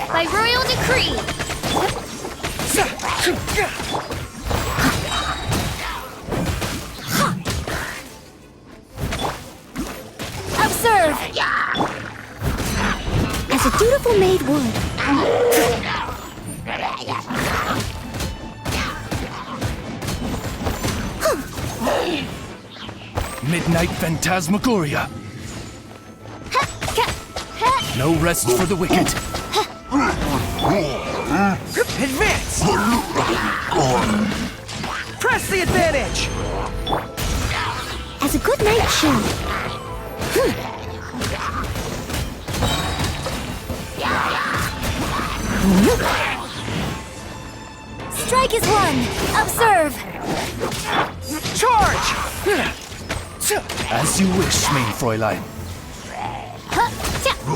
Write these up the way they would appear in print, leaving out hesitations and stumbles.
By royal decree! Observe! As a dutiful maid would. Midnight Phantasmagoria. No rest for the wicked. Advance! Press the advantage! As a good knight should. Strike is one! Observe! Charge! As you wish, main Fräulein.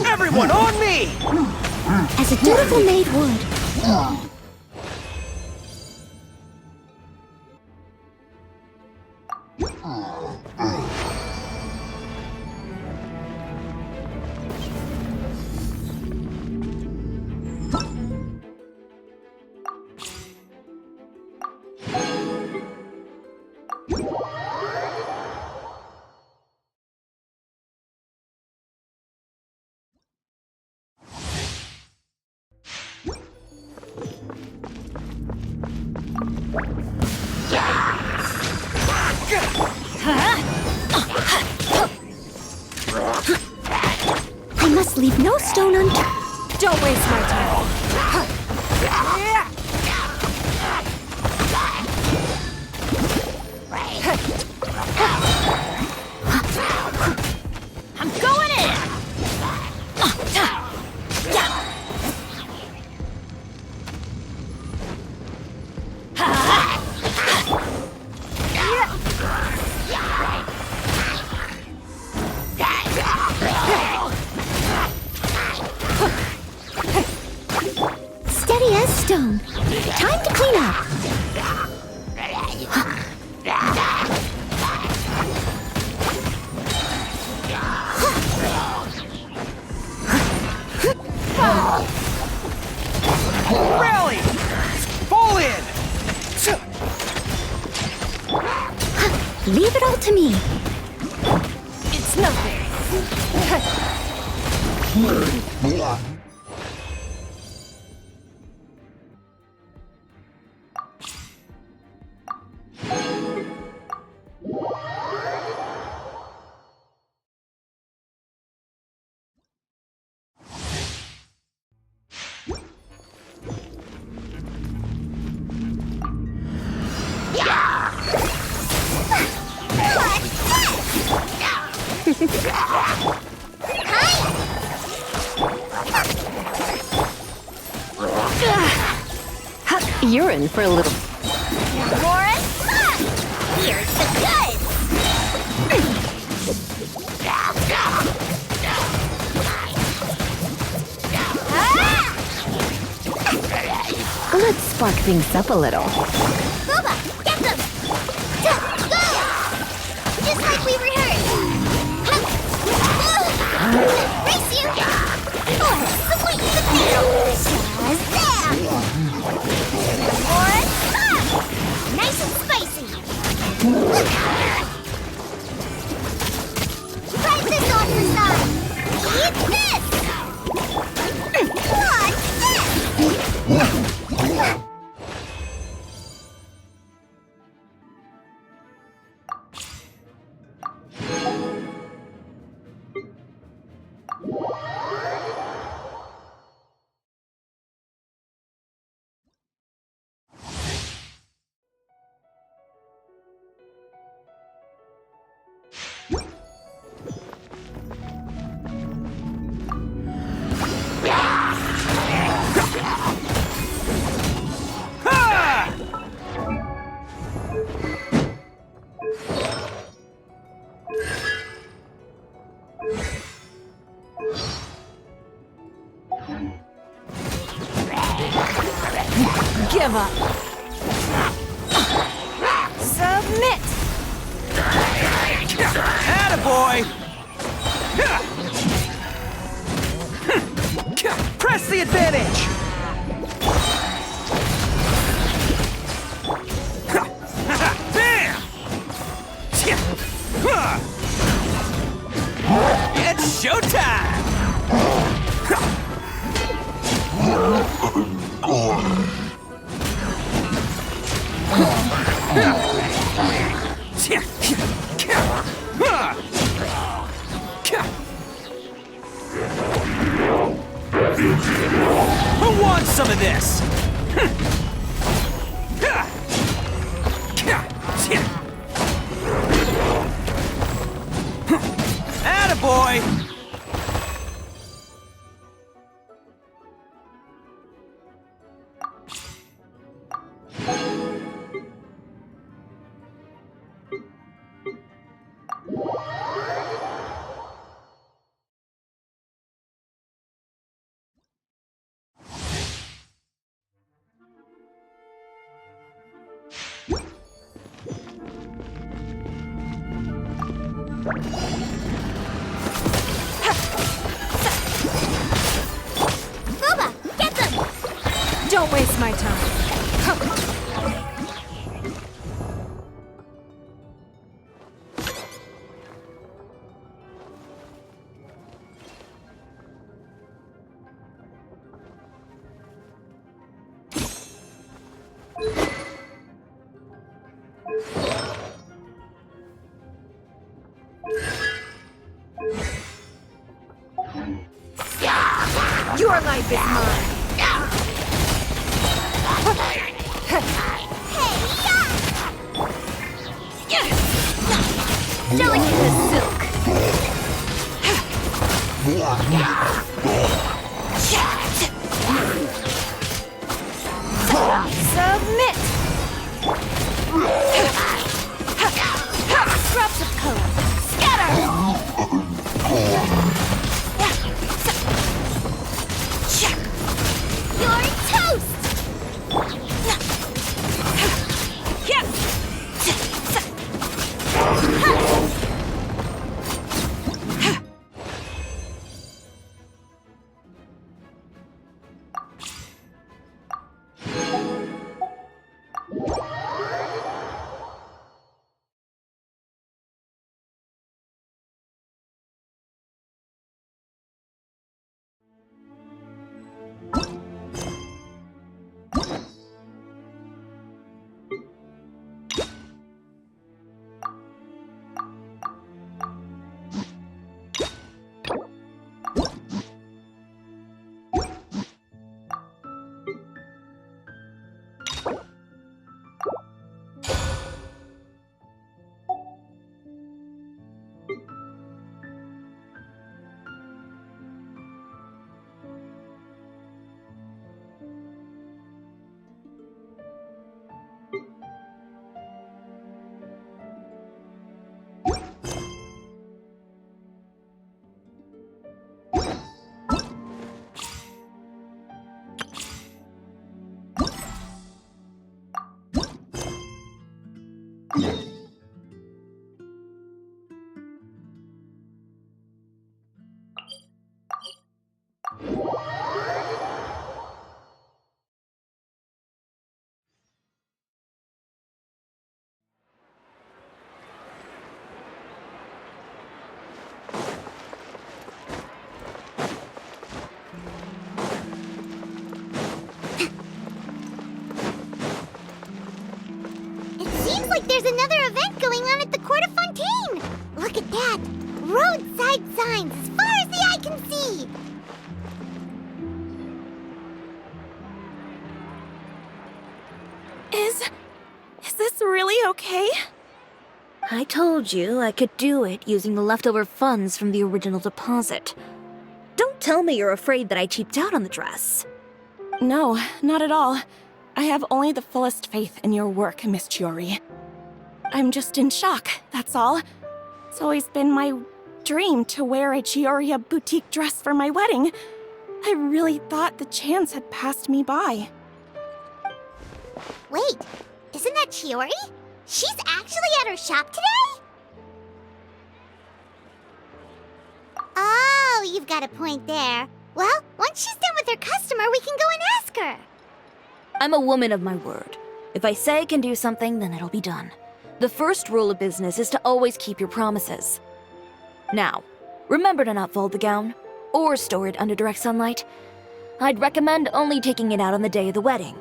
Everyone on me! As a dutiful maid would. I must leave no stone unturned. Don't waste my time. I'm going in! Steady as stone. Time to clean up. Rally! Fall in! Leave it all to me. It's nothing. You're in for a little. Morris, here's the goods. Let's spark things up a little. Booba, get them! Go! Just like we rehearsed. Race you! Or sweet potato! Shazam! Morris, nice and spicy! give up. Submit! Attaboy! Press the advantage! Bam! It's showtime! Who wants some of this? Attaboy! Boba, get them! Don't waste my time. Your life is mine. Delicate as silk. Submit. Drops of color. Scatter. You're toast! Like there's another event going on at the Court of Fontaine! Look at that! Roadside signs as far as the eye can see! Is this really okay? I told you I could do it using the leftover funds from the original deposit. Don't tell me you're afraid that I cheaped out on the dress. No, not at all. I have only the fullest faith in your work, Miss Chiori. I'm just in shock, that's all. It's always been my dream to wear a Chiori boutique dress for my wedding. I really thought the chance had passed me by. Wait, isn't that Chiori? She's actually at her shop today? Oh, you've got a point there. Well, once she's done with her customer, we can go and ask her. I'm a woman of my word. If I say I can do something, then it'll be done. The first rule of business is to always keep your promises. Now, remember to not fold the gown, or store it under direct sunlight. I'd recommend only taking it out on the day of the wedding.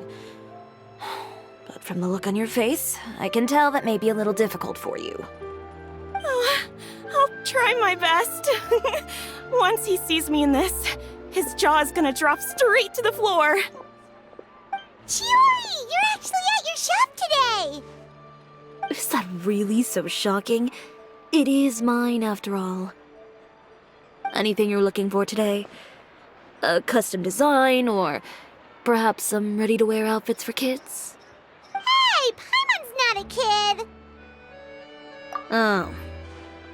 But from the look on your face, I can tell that may be a little difficult for you. Oh, I'll try my best. Once he sees me in this, his jaw is gonna drop straight to the floor. Chiori, you're actually at your shop today! Is that really so shocking? It is mine, after all. Anything you're looking for today? A custom design, or perhaps some ready-to-wear outfits for kids? Hey, Paimon's not a kid! Oh,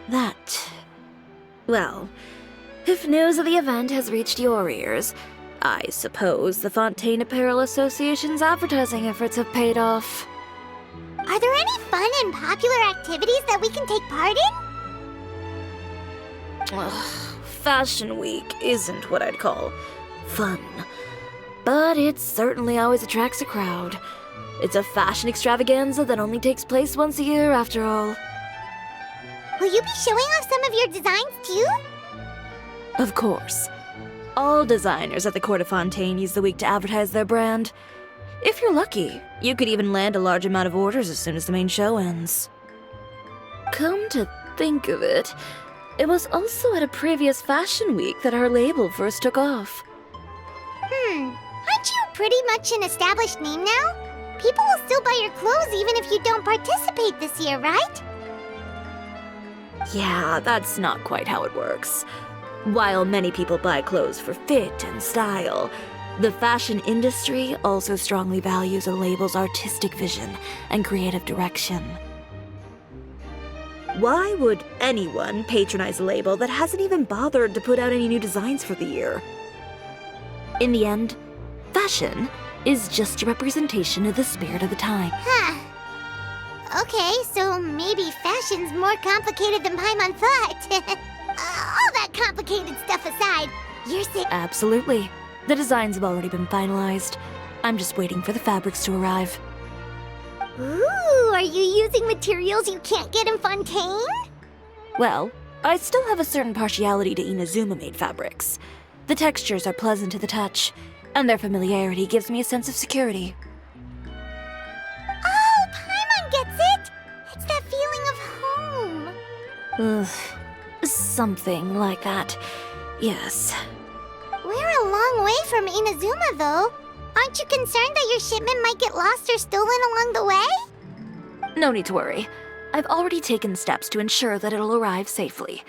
that. Well, if news of the event has reached your ears, I suppose the Fontaine Apparel Association's advertising efforts have paid off. Are there any fun and popular activities that we can take part in? Ugh, Fashion Week isn't what I'd call fun, but it certainly always attracts a crowd. It's a fashion extravaganza that only takes place once a year, after all. Will you be showing off some of your designs too? Of course. All designers at the Court of Fontaine use the week to advertise their brand. If you're lucky, you could even land a large amount of orders as soon as the main show ends. Come to think of it, it was also at a previous Fashion Week that our label first took off. Aren't you pretty much an established name now? People will still buy your clothes even if you don't participate this year, right? Yeah, that's not quite how it works. While many people buy clothes for fit and style, the fashion industry also strongly values a label's artistic vision and creative direction. Why would anyone patronize a label that hasn't even bothered to put out any new designs for the year? In the end, fashion is just a representation of the spirit of the time. Huh. Okay, so maybe fashion's more complicated than Paimon thought. All that complicated stuff aside, you're saying... Absolutely. The designs have already been finalized. I'm just waiting for the fabrics to arrive. Ooh, are you using materials you can't get in Fontaine? Well, I still have a certain partiality to Inazuma-made fabrics. The textures are pleasant to the touch, and their familiarity gives me a sense of security. Oh, Paimon gets it! It's that feeling of home. Ugh, something like that. Yes. We're a long way from Inazuma, though. Aren't you concerned that your shipment might get lost or stolen along the way? No need to worry. I've already taken steps to ensure that it'll arrive safely.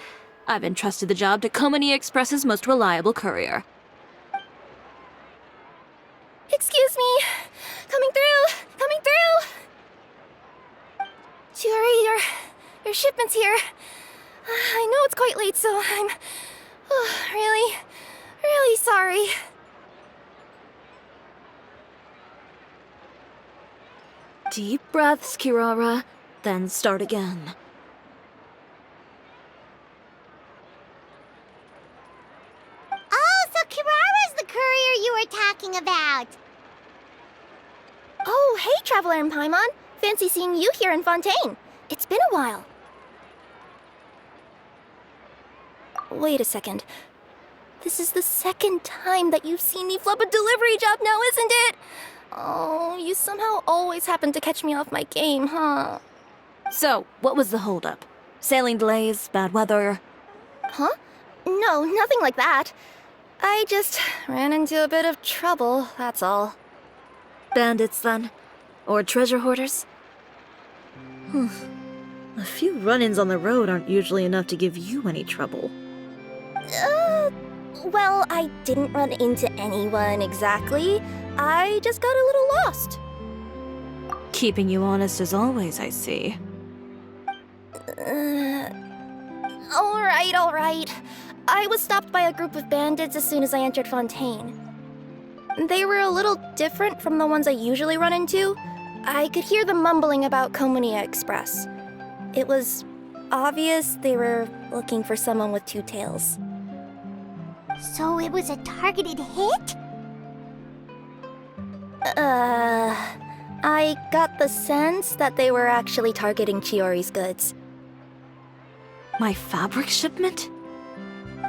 I've entrusted the job to Komani Express's most reliable courier. Excuse me. Coming through. Coming through. Chiori, your shipment's here. I know it's quite late, so I'm really sorry. Deep breaths, Kirara, then start again. Oh, so Kirara's the courier you were talking about. Oh, hey, Traveler and Paimon. Fancy seeing you here in Fontaine. It's been a while. Wait a second. This is the second time that you've seen me flub a delivery job now, isn't it? Oh, you somehow always happen to catch me off my game, huh? So, what was the holdup? Sailing delays, bad weather? Huh? No, nothing like that. I just ran into a bit of trouble, that's all. Bandits, then? Or treasure hoarders? A few run-ins on the road aren't usually enough to give you any trouble. Well, I didn't run into anyone exactly. I just got a little lost. Keeping you honest as always, I see. All right. I was stopped by a group of bandits as soon as I entered Fontaine. They were a little different from the ones I usually run into. I could hear them mumbling about Komunia Express. It was obvious they were looking for someone with two tails. So it was a targeted hit? I got the sense that they were actually targeting Chiori's goods. My fabric shipment?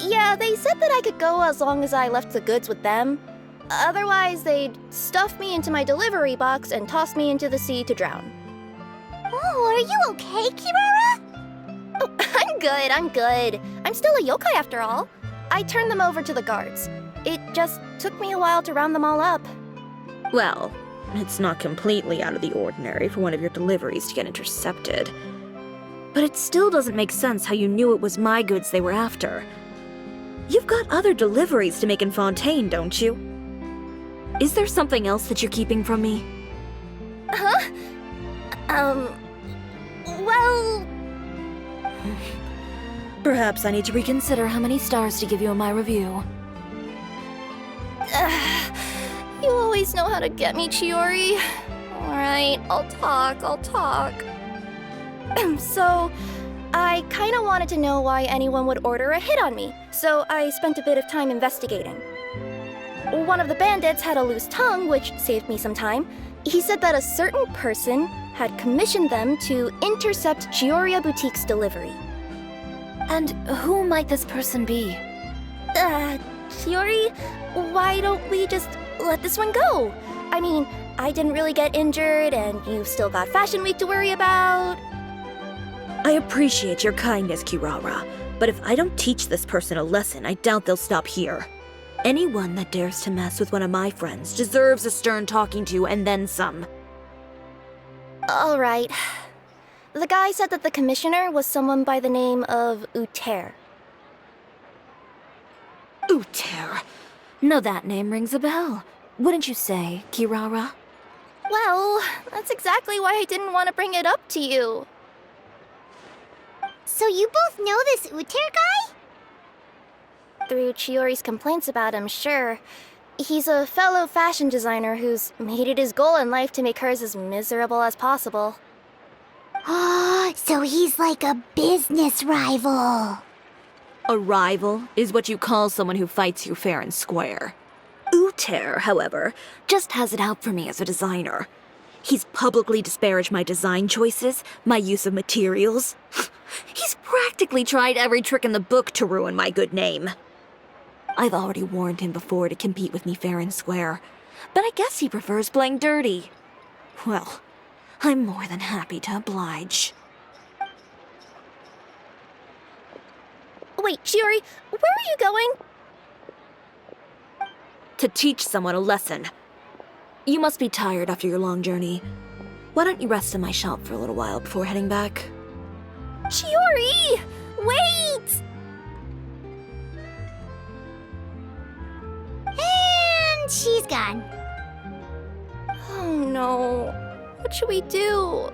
Yeah, they said that I could go as long as I left the goods with them. Otherwise, they'd stuff me into my delivery box and toss me into the sea to drown. Oh, are you okay, Kirara? Oh, I'm good. I'm still a yokai after all. I turned them over to the guards. It just took me a while to round them all up. Well, it's not completely out of the ordinary for one of your deliveries to get intercepted. But it still doesn't make sense how you knew it was my goods they were after. You've got other deliveries to make in Fontaine, don't you? Is there something else that you're keeping from me? Huh? Well... Perhaps I need to reconsider how many stars to give you in my review. You always know how to get me, Chiori. Alright, I'll talk. So, I kinda wanted to know why anyone would order a hit on me, so I spent a bit of time investigating. One of the bandits had a loose tongue, which saved me some time. He said that a certain person had commissioned them to intercept Chioria Boutique's delivery. And who might this person be? Chiori, why don't we just let this one go? I mean, I didn't really get injured, and you've still got Fashion Week to worry about. I appreciate your kindness, Kirara, but if I don't teach this person a lesson, I doubt they'll stop here. Anyone that dares to mess with one of my friends deserves a stern talking to and then some. Alright. The guy said that the commissioner was someone by the name of Uter. Uter. Now that name rings a bell. Wouldn't you say, Kirara? Well, that's exactly why I didn't want to bring it up to you. So you both know this Uter guy? Through Chiori's complaints about him, sure. He's a fellow fashion designer who's made it his goal in life to make hers as miserable as possible. Oh, so he's like a business rival. A rival is what you call someone who fights you fair and square. Uter, however, just has it out for me as a designer. He's publicly disparaged my design choices, my use of materials. He's practically tried every trick in the book to ruin my good name. I've already warned him before to compete with me fair and square, but I guess he prefers playing dirty. Well, I'm more than happy to oblige. Wait, Chiori, where are you going? To teach someone a lesson. You must be tired after your long journey. Why don't you rest in my shop for a little while before heading back? Chiori! Wait! And she's gone. Oh no. What should we do?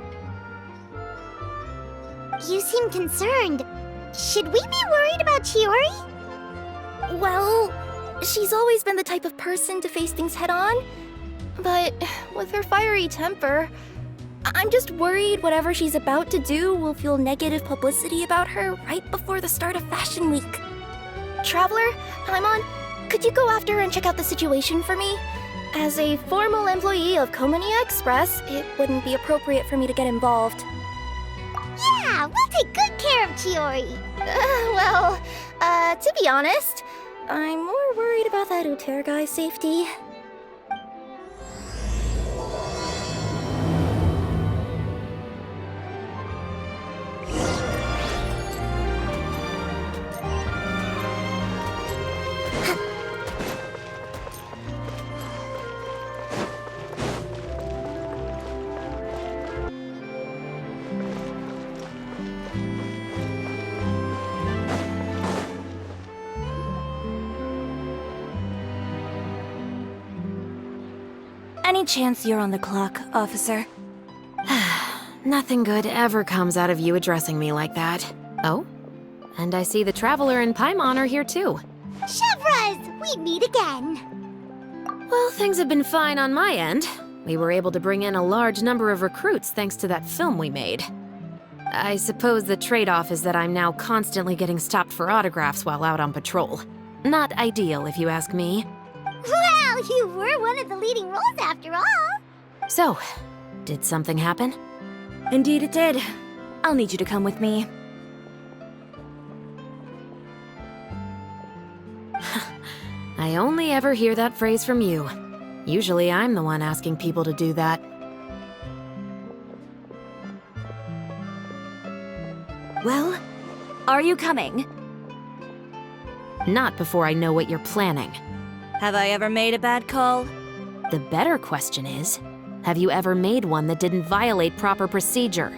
You seem concerned. Should we be worried about Chiori? Well, she's always been the type of person to face things head on. But with her fiery temper, I'm just worried whatever she's about to do will feel negative publicity about her right before the start of Fashion Week. Traveler, Paimon, could you go after her and check out the situation for me? As a formal employee of Komunia Express, it wouldn't be appropriate for me to get involved. Yeah, we'll take good care of Chiori. To be honest, I'm more worried about that Uter guy's safety. Any chance you're on the clock, officer? Nothing good ever comes out of you addressing me like that. Oh? And I see the Traveler and Paimon are here too. Chevras, we meet again. Well, things have been fine on my end. We were able to bring in a large number of recruits thanks to that film we made. I suppose the trade-off is that I'm now constantly getting stopped for autographs while out on patrol. Not ideal, if you ask me. Well, you were one of the leading roles after all. So, did something happen? Indeed it did. I'll need you to come with me. I only ever hear that phrase from you. Usually I'm the one asking people to do that. Well, are you coming? Not before I know what you're planning. Have I ever made a bad call? The better question is, have you ever made one that didn't violate proper procedure?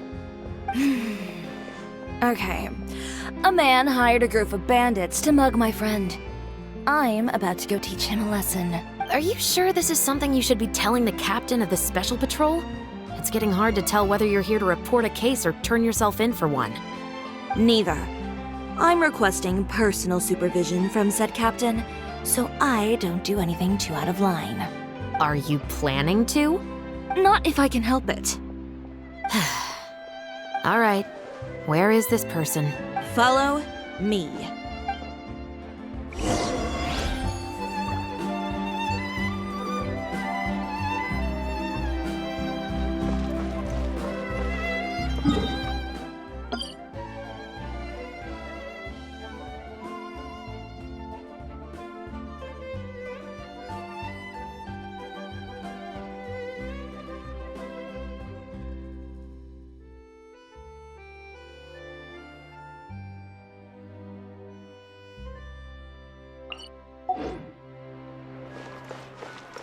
Okay. A man hired a group of bandits to mug my friend. I'm about to go teach him a lesson. Are you sure this is something you should be telling the captain of the Special Patrol? It's getting hard to tell whether you're here to report a case or turn yourself in for one. Neither. I'm requesting personal supervision from said captain, so I don't do anything too out of line. Are you planning to? Not if I can help it. All right. Where is this person? Follow me.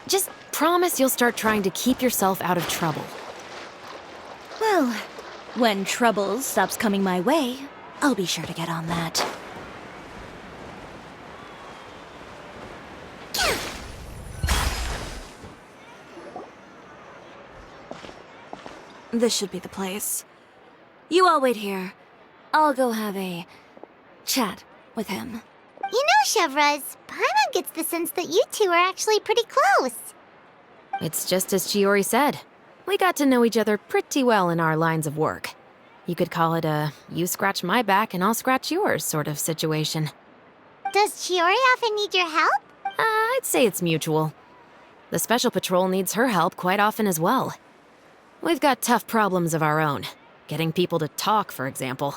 Just promise you'll start trying to keep yourself out of trouble. Well, when trouble stops coming my way, I'll be sure to get on that. This should be the place. You all wait here. I'll go have a chat with him. You know, Chevraz, Paimon gets the sense that you two are actually pretty close. It's just as Chiori said. We got to know each other pretty well in our lines of work. You could call it a you scratch my back and I'll scratch yours sort of situation. Does Chiori often need your help? I'd say it's mutual. The Special Patrol needs her help quite often as well. We've got tough problems of our own. Getting people to talk, for example.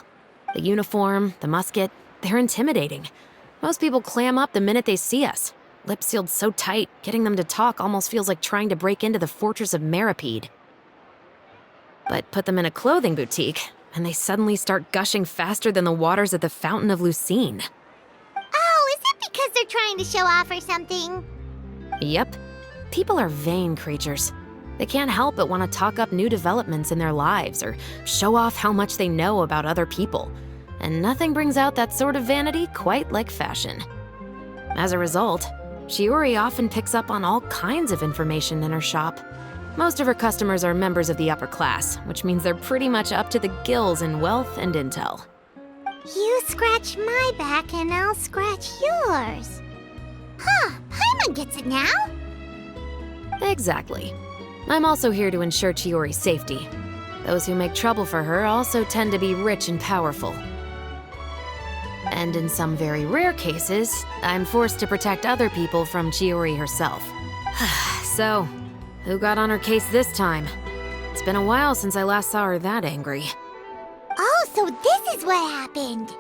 The uniform, the musket, they're intimidating. Most people clam up the minute they see us. Lips sealed so tight, getting them to talk almost feels like trying to break into the fortress of Meripede. But put them in a clothing boutique, and they suddenly start gushing faster than the waters at the Fountain of Lucine. Oh, is it because they're trying to show off or something? Yep. People are vain creatures. They can't help but want to talk up new developments in their lives or show off how much they know about other people. And nothing brings out that sort of vanity quite like fashion. As a result, Chiori often picks up on all kinds of information in her shop. Most of her customers are members of the upper class, which means they're pretty much up to the gills in wealth and intel. You scratch my back and I'll scratch yours. Huh, Paimon gets it now. Exactly. I'm also here to ensure Chiori's safety. Those who make trouble for her also tend to be rich and powerful. And in some very rare cases, I'm forced to protect other people from Chiori herself. So, who got on her case this time? It's been a while since I last saw her that angry. Oh, so this is what happened.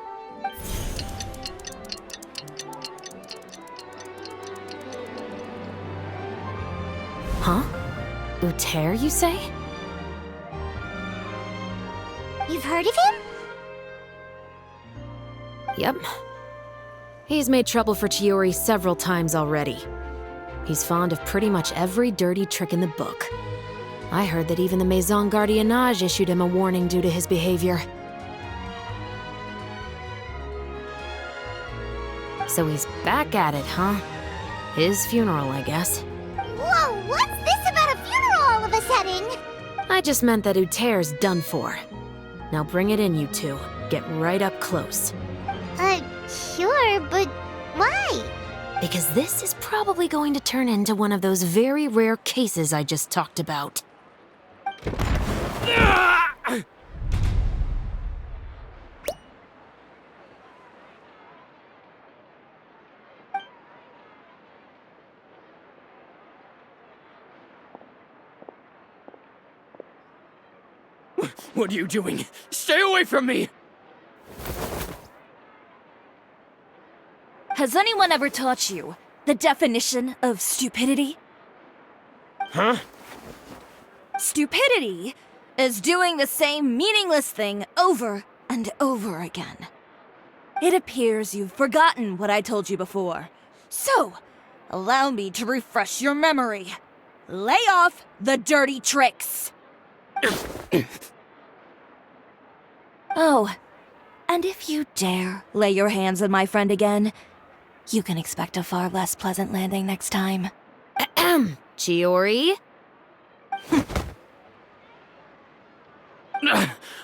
Huh? Uter, you say? You've heard of him? Yep. He's made trouble for Chiori several times already. He's fond of pretty much every dirty trick in the book. I heard that even the Maison Gardiennage issued him a warning due to his behavior. So he's back at it, huh? His funeral, I guess. Whoa, what's this about a funeral all of a sudden? I just meant that Uter's done for. Now bring it in, you two. Get right up close. Sure, but why? Because this is probably going to turn into one of those very rare cases I just talked about. What are you doing? Stay away from me! Has anyone ever taught you the definition of stupidity? Huh? Stupidity is doing the same meaningless thing over and over again. It appears you've forgotten what I told you before. So, allow me to refresh your memory. Lay off the dirty tricks. Oh, and if you dare lay your hands on my friend again, you can expect a far less pleasant landing next time. Ahem. Chiori?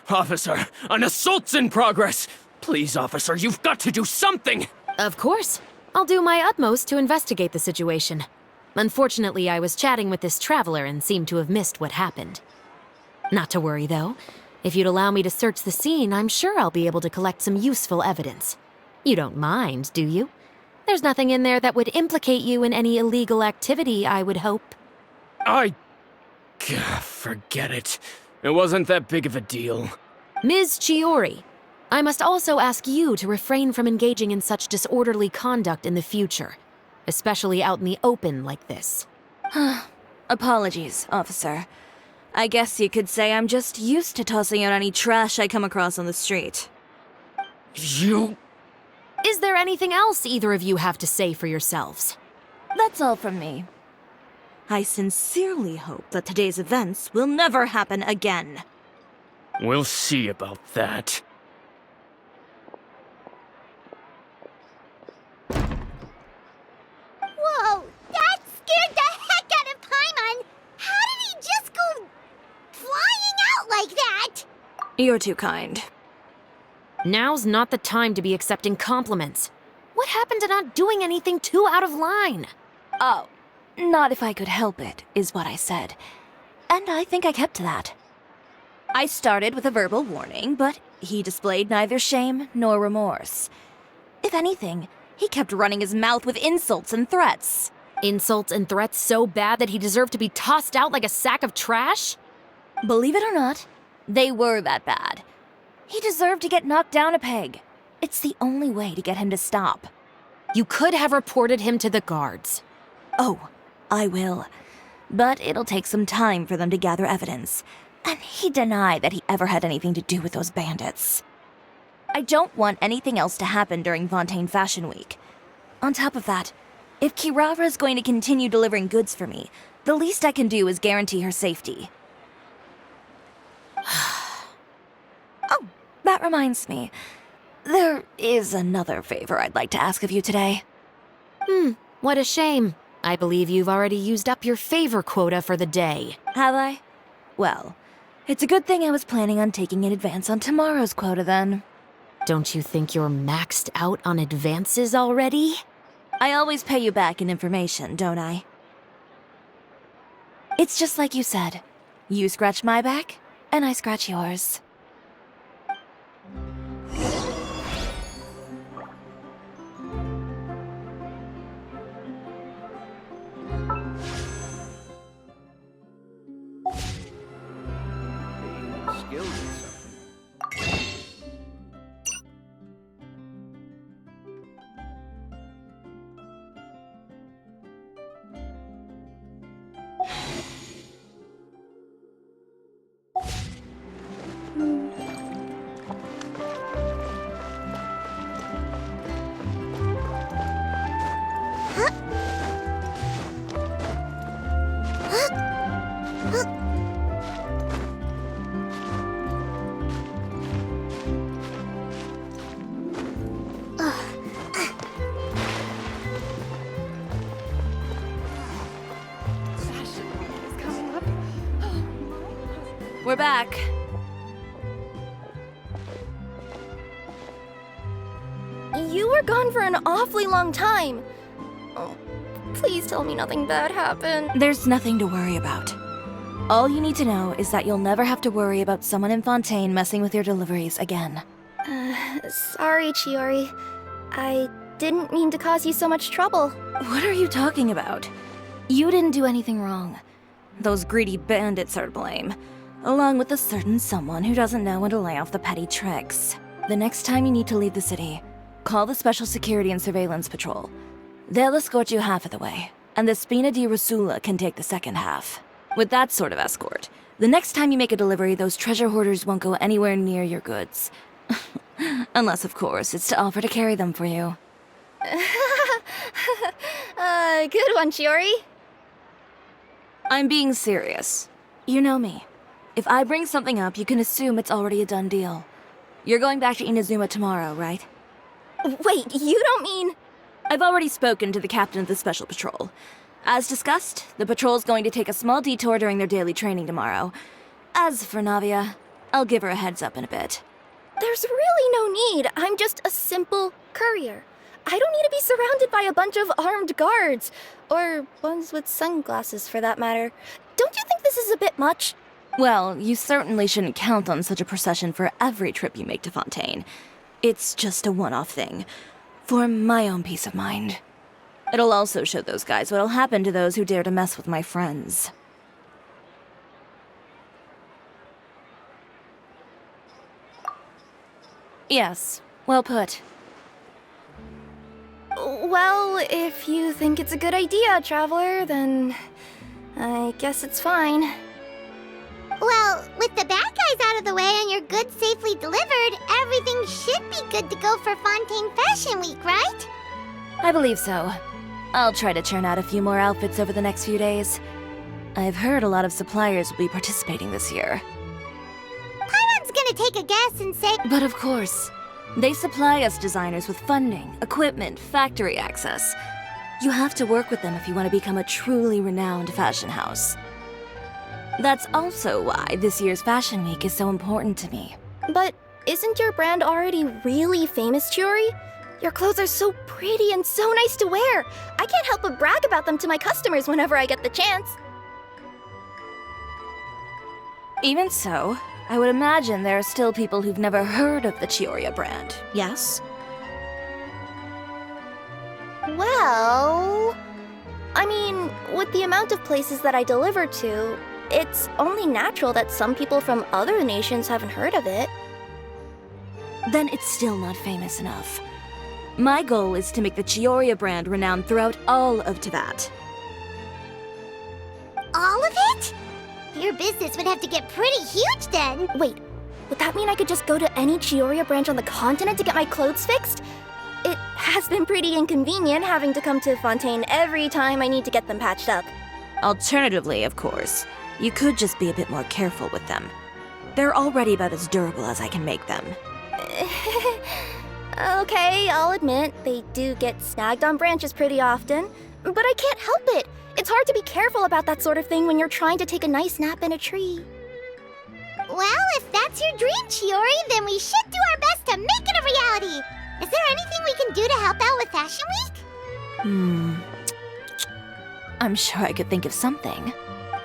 Officer, an assault's in progress! Please, officer, you've got to do something! Of course. I'll do my utmost to investigate the situation. Unfortunately, I was chatting with this traveler and seemed to have missed what happened. Not to worry, though. If you'd allow me to search the scene, I'm sure I'll be able to collect some useful evidence. You don't mind, do you? There's nothing in there that would implicate you in any illegal activity, I would hope. Forget it. It wasn't that big of a deal. Ms. Chiori, I must also ask you to refrain from engaging in such disorderly conduct in the future, especially out in the open like this. Apologies, officer. I guess you could say I'm just used to tossing out any trash I come across on the street. You... Is there anything else either of you have to say for yourselves? That's all from me. I sincerely hope that today's events will never happen again. We'll see about that. Whoa, that scared the heck out of Paimon! How did he just go flying out like that? You're too kind. Now's not the time to be accepting compliments. What happened to not doing anything too out of line? Oh, not if I could help it, is what I said. And I think I kept to that. I started with a verbal warning, but he displayed neither shame nor remorse. If anything, he kept running his mouth with insults and threats. Insults and threats so bad that he deserved to be tossed out like a sack of trash? Believe it or not, they were that bad. He deserved to get knocked down a peg. It's the only way to get him to stop. You could have reported him to the guards. Oh, I will. But it'll take some time for them to gather evidence. And he denied that he ever had anything to do with those bandits. I don't want anything else to happen during Fontaine Fashion Week. On top of that, if Kirara is going to continue delivering goods for me, the least I can do is guarantee her safety. Oh, that reminds me. There is another favor I'd like to ask of you today. What a shame. I believe you've already used up your favor quota for the day. Have I? Well, it's a good thing I was planning on taking an advance on tomorrow's quota then. Don't you think you're maxed out on advances already? I always pay you back in information, don't I? It's just like you said. You scratch my back, and I scratch yours. Skills or something. We're back. You were gone for an awfully long time. Oh, please tell me nothing bad happened. There's nothing to worry about. All you need to know is that you'll never have to worry about someone in Fontaine messing with your deliveries again. Sorry, Chiori. I didn't mean to cause you so much trouble. What are you talking about? You didn't do anything wrong. Those greedy bandits are to blame, along with a certain someone who doesn't know when to lay off the petty tricks. The next time you need to leave the city, call the Special Security and Surveillance Patrol. They'll escort you half of the way, and the Spina di Rosula can take the second half. With that sort of escort, the next time you make a delivery, those treasure hoarders won't go anywhere near your goods. Unless, of course, it's to offer to carry them for you. Good one, Chiori. I'm being serious. You know me. If I bring something up, you can assume it's already a done deal. You're going back to Inazuma tomorrow, right? Wait, you don't mean... I've already spoken to the captain of the Special Patrol. As discussed, the patrol's going to take a small detour during their daily training tomorrow. As for Navia, I'll give her a heads up in a bit. There's really no need. I'm just a simple courier. I don't need to be surrounded by a bunch of armed guards. Or ones with sunglasses, for that matter. Don't you think this is a bit much? Well, you certainly shouldn't count on such a procession for every trip you make to Fontaine. It's just a one-off thing, for my own peace of mind. It'll also show those guys what'll happen to those who dare to mess with my friends. Yes, well put. Well, if you think it's a good idea, Traveler, then I guess it's fine. Well, with the bad guys out of the way and your goods safely delivered, everything should be good to go for Fontaine Fashion Week, right? I believe so. I'll try to churn out a few more outfits over the next few days. I've heard a lot of suppliers will be participating this year. Paimon's gonna take a guess and say... But of course, they supply us designers with funding, equipment, factory access. You have to work with them if you want to become a truly renowned fashion house. That's also why this year's Fashion Week is so important to me. But isn't your brand already really famous, Chiori? Your clothes are so pretty and so nice to wear. I can't help but brag about them to my customers whenever I get the chance. Even so, I would imagine there are still people who've never heard of the Chiori brand, yes? Well... I mean, with the amount of places that I deliver to, it's only natural that some people from other nations haven't heard of it. Then it's still not famous enough. My goal is to make the Chiori brand renowned throughout all of Teyvat. All of it? Your business would have to get pretty huge then. Wait, would that mean I could just go to any Chiori branch on the continent to get my clothes fixed? It has been pretty inconvenient having to come to Fontaine every time I need to get them patched up. Alternatively, of course, you could just be a bit more careful with them. They're already about as durable as I can make them. Okay, I'll admit, they do get snagged on branches pretty often, but I can't help it. It's hard to be careful about that sort of thing when you're trying to take a nice nap in a tree. Well, if that's your dream, Chiori, then we should do our best to make it a reality. Is there anything we can do to help out with Fashion Week? I'm sure I could think of something.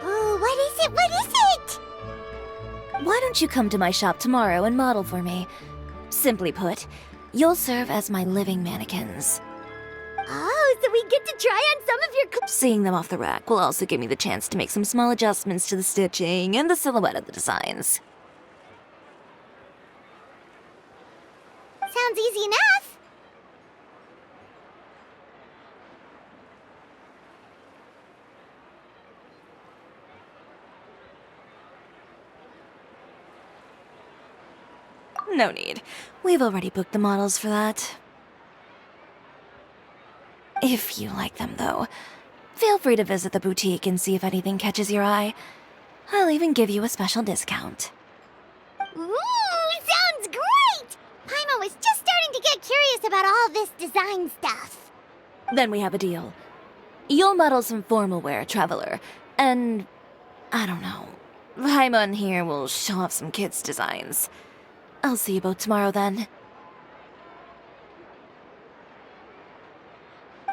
Ooh, what is it? What is it? Why don't you come to my shop tomorrow and model for me? Simply put, you'll serve as my living mannequins. Oh, so we get to try on some of your clothes. Seeing them off the rack will also give me the chance to make some small adjustments to the stitching and the silhouette of the designs. Sounds easy enough. No need. We've already booked the models for that. If you like them, though, feel free to visit the boutique and see if anything catches your eye. I'll even give you a special discount. Ooh, sounds great! Paimon was just starting to get curious about all this design stuff. Then we have a deal. You'll model some formal wear, Traveler, and... I don't know. Paimon here will show off some kids' designs. I'll see you both tomorrow, then.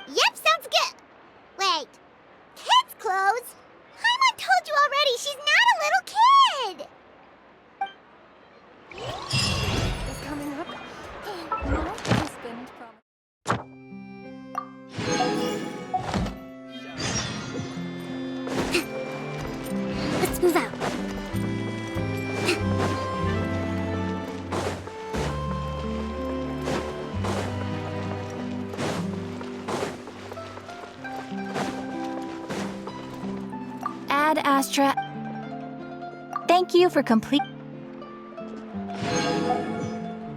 Yep, sounds good. clothes. Paimon told you already, she's not a little kid. Is coming up. My husband promised. Let's move out. Ad Astra. Thank you for complete.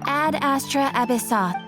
Ad Astra Abyssoth.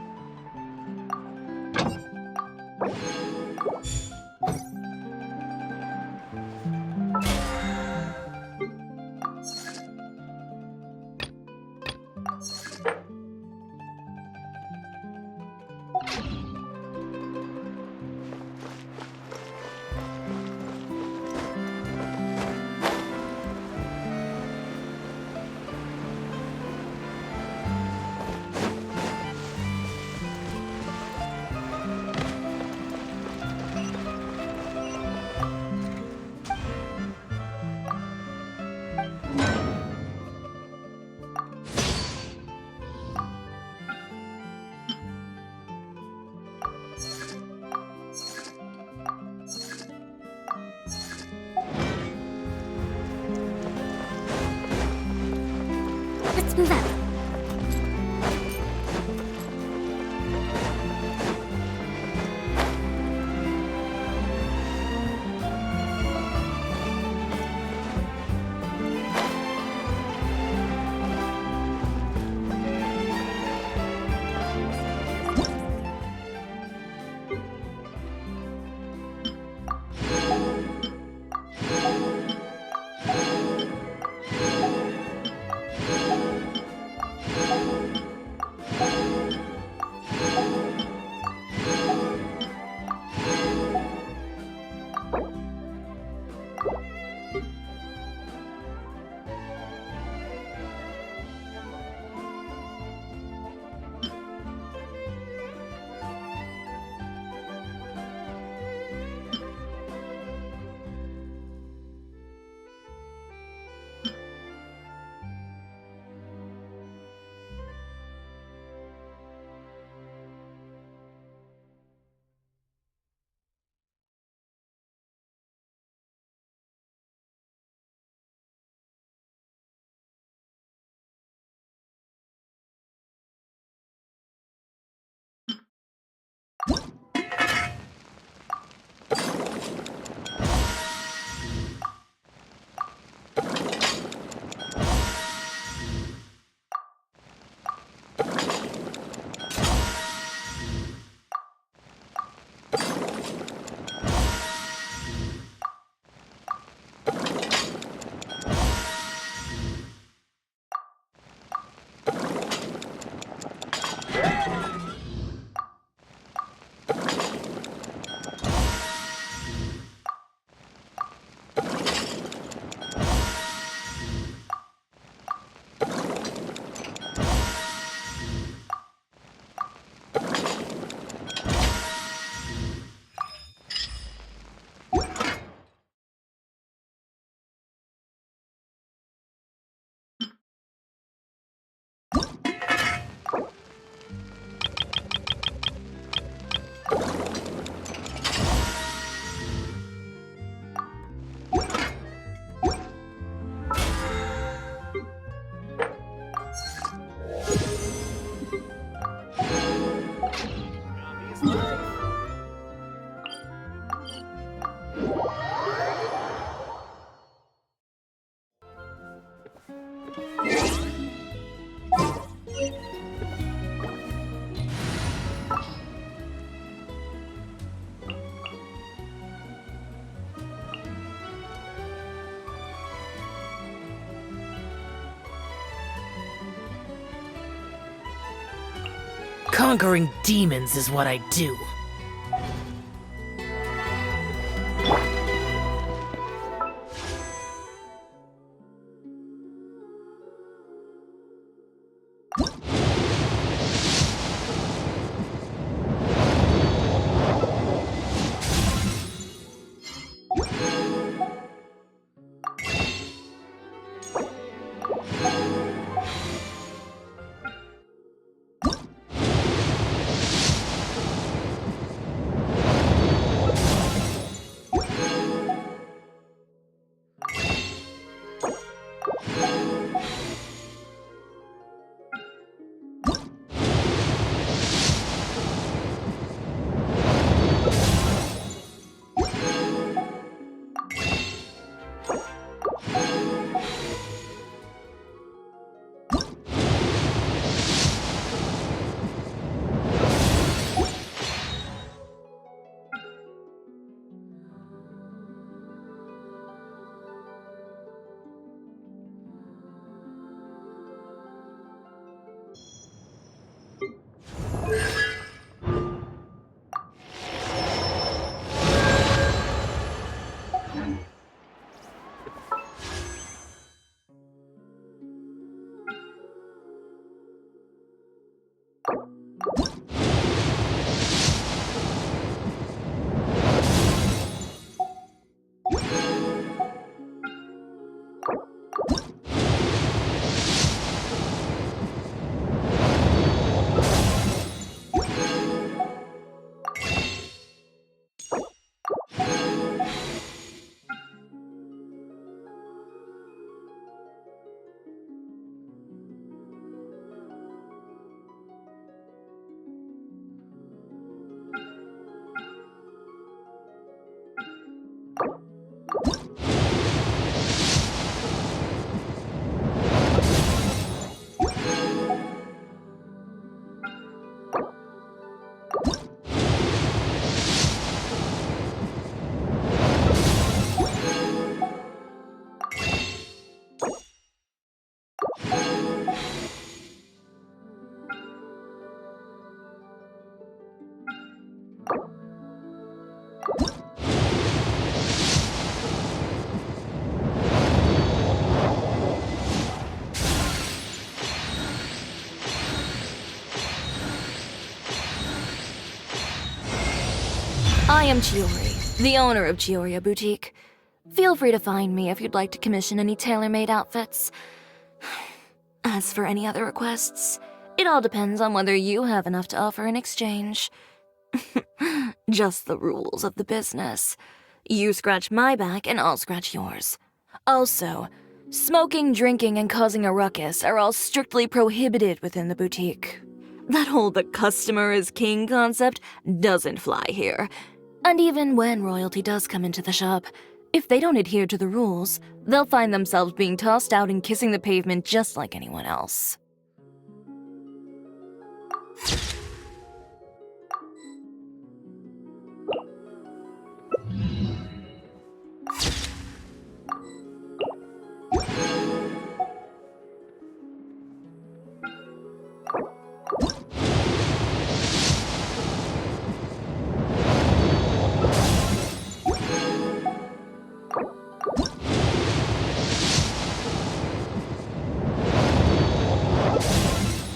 Let's move out. Conquering demons is what I do. I am Chiori, the owner of Chiori Boutique. Feel free to find me if you'd like to commission any tailor-made outfits. As for any other requests, it all depends on whether you have enough to offer in exchange. Just the rules of the business. You scratch my back and I'll scratch yours. Also, smoking, drinking, and causing a ruckus are all strictly prohibited within the boutique. That whole "the customer is king" concept doesn't fly here. And even when royalty does come into the shop, if they don't adhere to the rules, they'll find themselves being tossed out and kissing the pavement just like anyone else.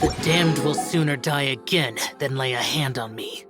The damned will sooner die again than lay a hand on me.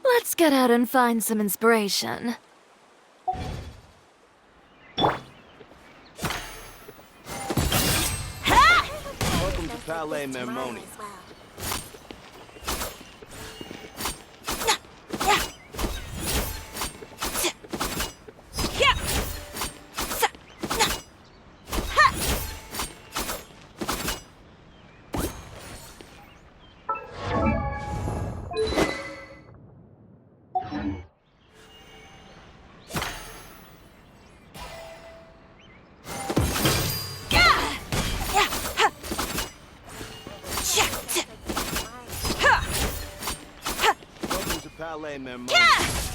Let's get out and find some inspiration. Welcome to Palais Mermoni. Welcome to Palais Mermoni.